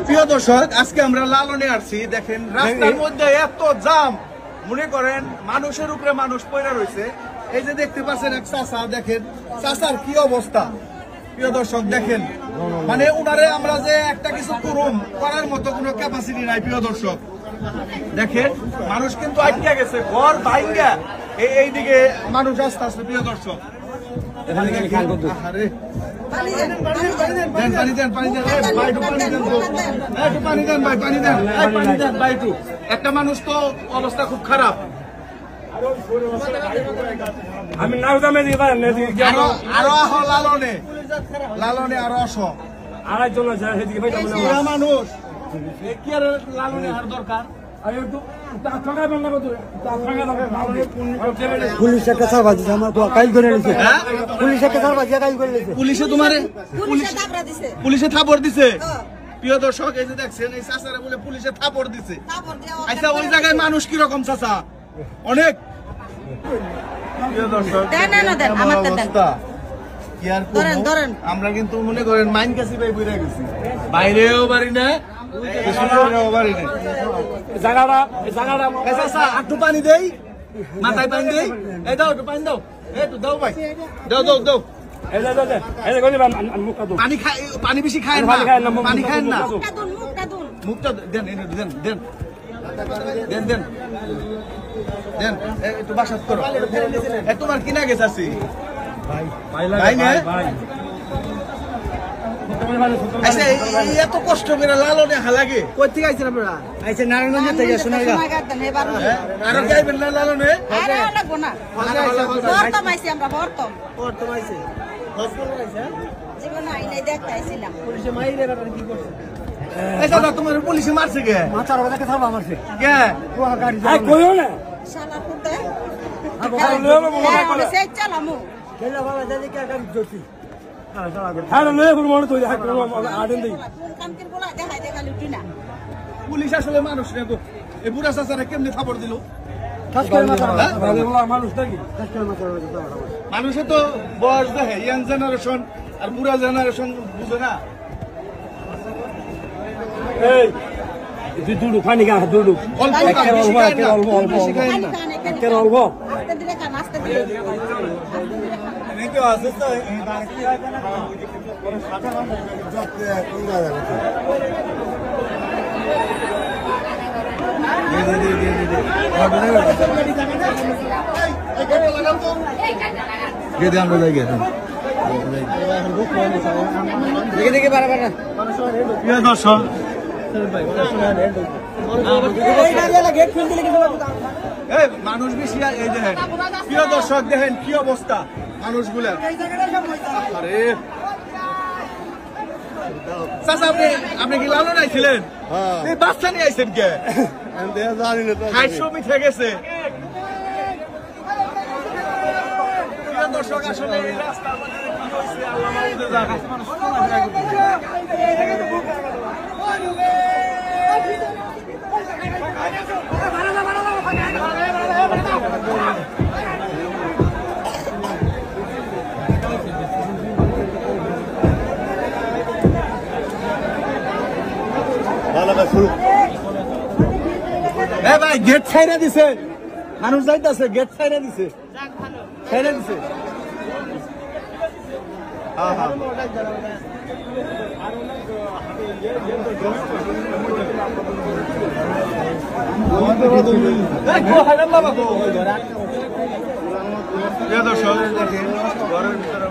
প্রিয় দর্শক, আজকে আমরা লালনে আসছি। দেখেন রাস্তার মধ্যে এত জাম, মনে করেন মানুষের উপরে মানুষ পড়ে রয়েছে। এই যে দেখতে পাচ্ছেন এক চাচা, দেখেন চাচার কি অবস্থা। প্রিয় দর্শক দেখেন, মানে উনারে আমরা যে একটা কিছু করার মতো কোনো ক্যাপাসিটি নাই। প্রিয় দর্শক দেখেন, মানুষ কিন্তু আটকে গেছে, ঘর ভাঙ্গা এইদিকে মানুষ আসতে আসতে। প্রিয় দর্শক পানি দেন ভাই, একটা মানুষ তো অবস্থা খুব খারাপ। আমি আরো লালনে আরো অস আরেকজন মানুষ কি আর লালনে আর দরকার। পুলিশ একটা সার বাজি আমার কাইল করে নিছে। পুলিশ একটা সার বাজি কাইল করে নিছে। পুলিশে তোমারে পুলিশে থাপড় দিছে। প্রিয় দর্শক এই যে দেখছেন, এই চাচারা বলে পুলিশে থাপড় দিছে। আচ্ছা ওই জায়গায় মানুষ কিরকম চাচা? অনেক। প্রিয় দর্শক আমরা কিন্তু মনে করেন মাইন কাছি ভাই বইরা গেছি, বাইরেও বাড়ি না বাড়ি না। একটু পানি দেই, মাথায় পানি দেই। এই দাও একটু পানি দাও, একটু দাও ভাই, দাও দাও দাও। পানি বেশি খায় না, পানি খায় না, মুখটা দেন দেন দেন দেন দেন দেন। একটু বাসাত করো। তোমার কিনা গেছে আছি ভাই না? আচ্ছা এত কষ্ট করে লালনে লাগে কই থেকে আইছেন আপনারা? আইছে নারায়ণগঞ্জ থেকে সোনারগাঁ। আরো যাইবেন না লালনে? আরে লাগবো না, বর্তম আইছি আমরা, বর্তম আইছে জীবন আইলে দেখতে আইছিলাম। পুলিশে মাইরে ব্যাপারে কি করছে? এই দাদা তোমার পুলিশে মারছে কে? মাথার বাজাকে থাবা মারছে কে? পুরা গাড়ি কইও না শালা কুত্তে হ্যাঁ সেই চালামু খেলা বাবা দাদি কে গাড়ি জোটি। পুলিশ আসলে মানুষ রে, এই বুড়া চাচারা কেমনি খবর দিল? মানুষে তো বয়স দেখে, ইয়াং জেনারেশন আর বুড়া জেনারেশন বুঝে না। পানি গা দুডু অল্প মানুষ বেশি। এই দেখেন প্রিয় দর্শক, দেখেন কি অবস্থা মানুষগুলা। আরে চাচা আপনি কি লালন আইছিলেন? এই বাচ্চা নিয়ে আইছেন কে? মিঠে গেছে। প্রিয় দর্শক আসলে এই রাস্তার মধ্যে কি হয়েছে আল্লাহ মাহফুজে জানে। ভাই গেট ছাইরা দিছে, মানুষ যাইতেছে, গেট ছাইরা দিছে, ছাইরা দিছে। দর্শক দেখেন ঘরের ভিতরে